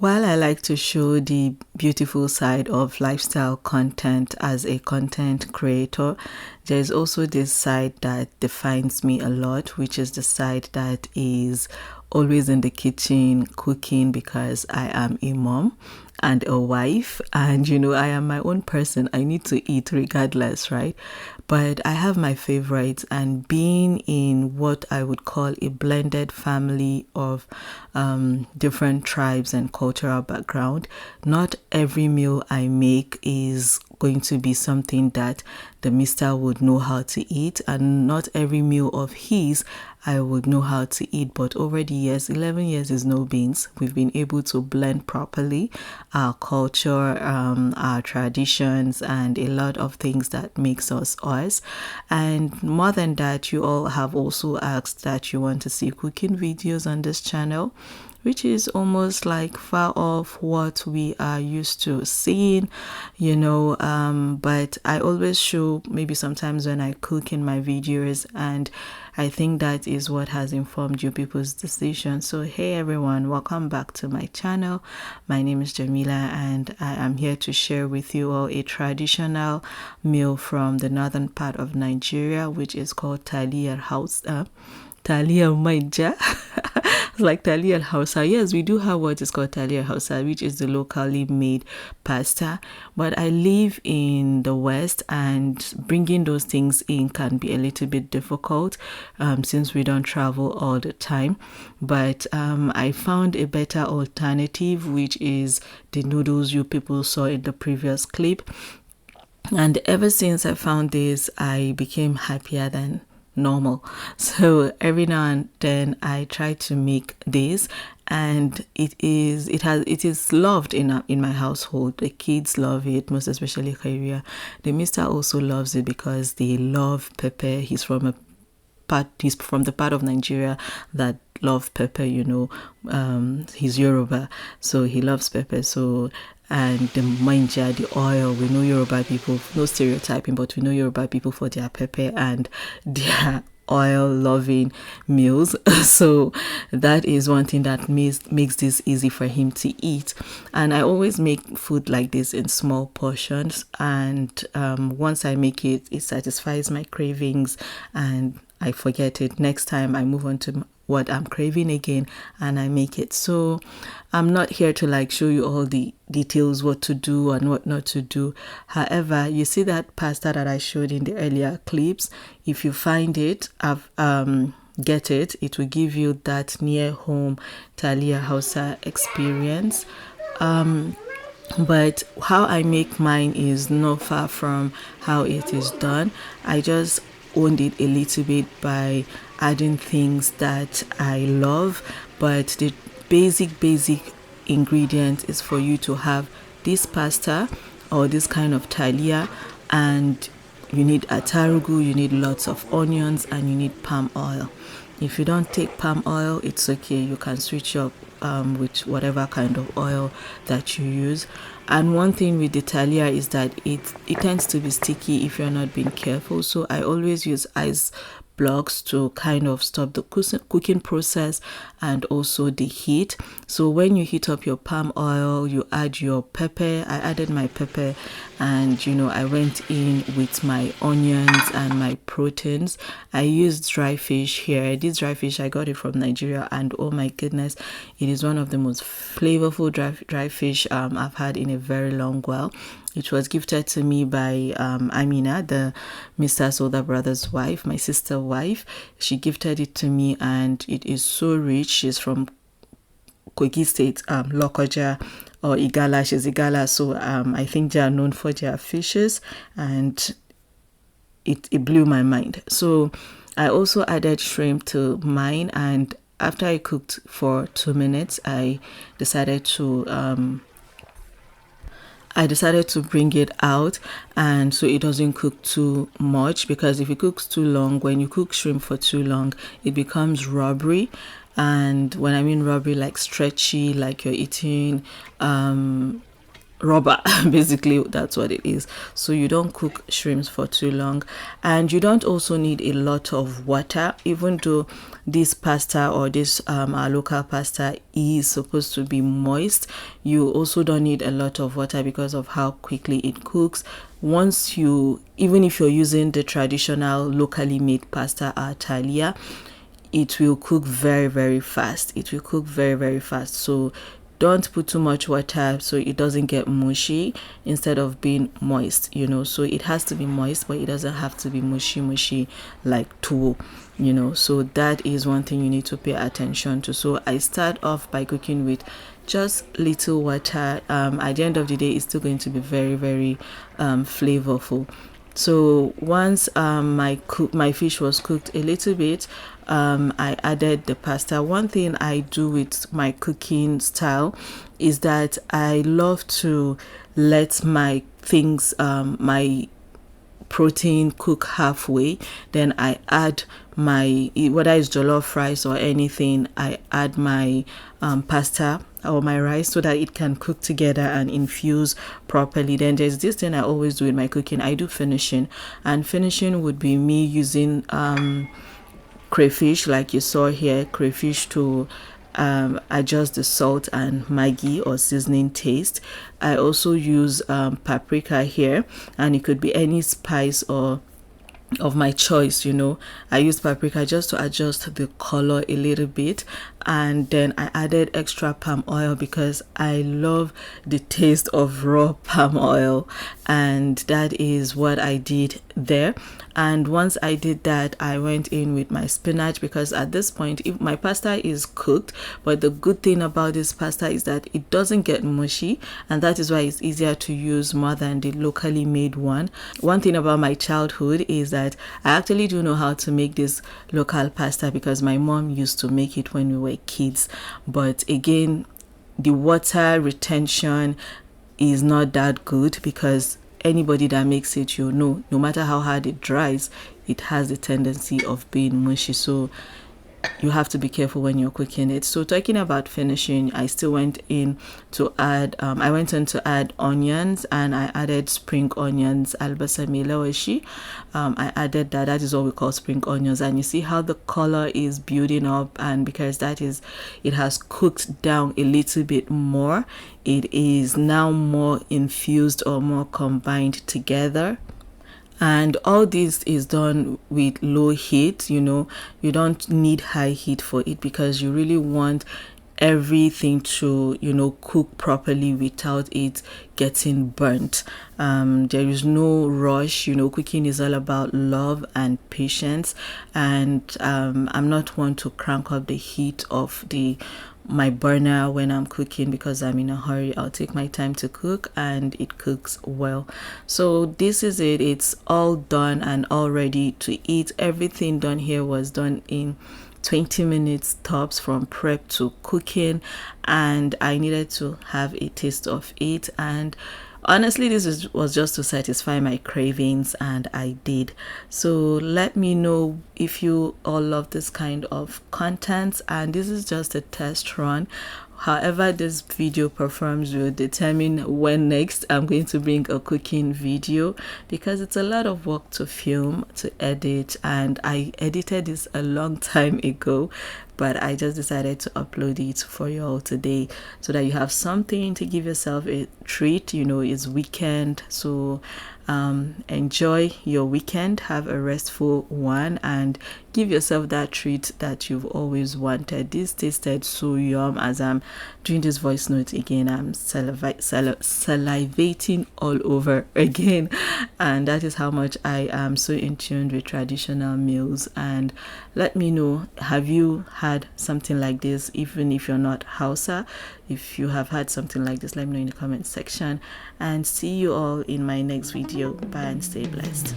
While I like to show the beautiful side of lifestyle content as a content creator, there's also this side that defines me a lot, which is the side that is always in the kitchen cooking, because I am a mom and a wife, and I am my own person. I need to eat regardless, right? But I have my favorites, and being in what I would call a blended family of different tribes and cultural background, not every meal I make is going to be something that the mister would know how to eat, and not every meal of his I would know how to eat. But over the years, 11 years is no beans, we've been able to blend properly our culture, our traditions, and a lot of things that makes us us. And more than that, you all have also asked that you want to see cooking videos on this channel, which is almost like far off what we are used to seeing, but I always show maybe sometimes when I cook in my videos, and I think that is what has informed you people's decision. So hey everyone, welcome back to my channel. My name is Jamila, and I am here to share with you all a traditional meal from the northern part of Nigeria, which is called Talia Maija. Like Talia Hausa. Yes, we do have what is called Talia Hausa, which is the locally made pasta. But I live in the West, and bringing those things in can be a little bit difficult since we don't travel all the time. But I found a better alternative, which is the noodles you people saw in the previous clip. And ever since I found this, I became happier than normal. So every now and then I try to make this, and it is loved in my household. The kids love it, most especially Kairia. The mister also loves it because they love pepper. He's from the part of Nigeria that love pepper, he's Yoruba, so he loves pepper. So, and the manja, the oil, we know Yoruba people, no stereotyping, but we know Yoruba people for their pepper and their oil loving meals. So that is one thing that makes this easy for him to eat. And I always make food like this in small portions, and once I make it, it satisfies my cravings and I forget it. Next time I move on to what I'm craving again and I make it. So I'm not here to show you all the details, what to do and what not to do. However, you see that pasta that I showed in the earlier clips, if you find it, get it, it will give you that near home Talia Hausa experience. But how I make mine is not far from how it is done. I just owned it a little bit by adding things that I love, but the basic ingredient is for you to have this pasta or this kind of talia, and you need atarugu, you need lots of onions, and you need palm oil. If you don't take palm oil, it's okay, you can switch up with whatever kind of oil that you use. And one thing with the talia is that it tends to be sticky if you're not being careful. So I always use ice blocks to kind of stop the cooking process and also the heat. So when you heat up your palm oil, you add your pepper. I added my pepper, and I went in with my onions and my proteins. I used dry fish here. This dry fish, I got it from Nigeria, and oh my goodness, it is one of the most flavorful dry fish I've had in a very long while. It was gifted to me by Amina, the Mr. older brother's wife, my sister's wife. She gifted it to me, and it is so rich. She's from Kogi State, Lokoja or Igala. She's Igala, so I think they are known for their fishes, and it blew my mind. So I also added shrimp to mine, and after I cooked for 2 minutes, I decided to bring it out, and so it doesn't cook too much, because if it cooks too long, when you cook shrimp for too long, it becomes rubbery. And when I mean rubbery, like stretchy, like you're eating rubber. Basically that's what it is. So you don't cook shrimps for too long, and you don't also need a lot of water, even though this pasta or this our local pasta is supposed to be moist. You also don't need a lot of water because of how quickly it cooks. Once you, even if you're using the traditional locally made pasta talia, it will cook very, very fast. It will cook very, very fast. So don't put too much water so it doesn't get mushy instead of being moist, you know. So it has to be moist, but it doesn't have to be mushy like tuwo, you know. So that is one thing you need to pay attention to. So I start off by cooking with just little water. At the end of the day, it's still going to be very, very flavorful. So once my fish was cooked a little bit, I added the pasta. One thing I do with my cooking style is that I love to let my things, my protein cook halfway, then I add my, whether it's jollof rice or anything, I add my pasta or my rice so that it can cook together and infuse properly. Then there's this thing I always do in my cooking. I do finishing, and finishing would be me using crayfish, like you saw here, crayfish to adjust the salt and Maggi or seasoning taste. I also use paprika here, and it could be any spice or of my choice, you know. I used paprika just to adjust the color a little bit, and then I added extra palm oil because I love the taste of raw palm oil, and that is what I did there. And once I did that, I went in with my spinach, because at this point, if my pasta is cooked, but the good thing about this pasta is that it doesn't get mushy, and that is why it's easier to use more than the locally made one. One thing about my childhood is that I actually do know how to make this local pasta because my mom used to make it when we were kids. But again, the water retention is not that good, because anybody that makes it, you know, no matter how hard it dries, it has the tendency of being mushy. So you have to be careful when you're cooking it. So talking about finishing, I still went in to add I went in to add onions, and I added spring onions, albasa melawashi. I added that is what we call spring onions, and you see how the color is building up, and because it has cooked down a little bit more, it is now more infused or more combined together. And all this is done with low heat. You know, you don't need high heat for it, because you really want everything to, you know, cook properly without it getting burnt. There is no rush. You know, cooking is all about love and patience, and I'm not one to crank up the heat of my burner when I'm cooking, because I'm in a hurry. I'll take my time to cook, and it cooks well. So this is it. It's all done and all ready to eat. Everything done here was done in 20 minutes tops, from prep to cooking, and I needed to have a taste of it. And honestly, this was just to satisfy my cravings, and I did. So let me know if you all love this kind of content, and this is just a test run. However this video performs will determine when next I'm going to bring a cooking video, because it's a lot of work to film, to edit, and I edited this a long time ago, but I just decided to upload it for you all today so that you have something to give yourself a treat. You know, it's weekend, so enjoy your weekend, have a restful one, and give yourself that treat that you've always wanted. This tasted so yum. As I'm doing this voice note again, I'm salivating all over again, and that is how much I am so in tune with traditional meals. And let me know, have you had something like this? Even if you're not Hausa, if you have had something like this, let me know in the comment section, and see you all in my next video. Bye and stay blessed.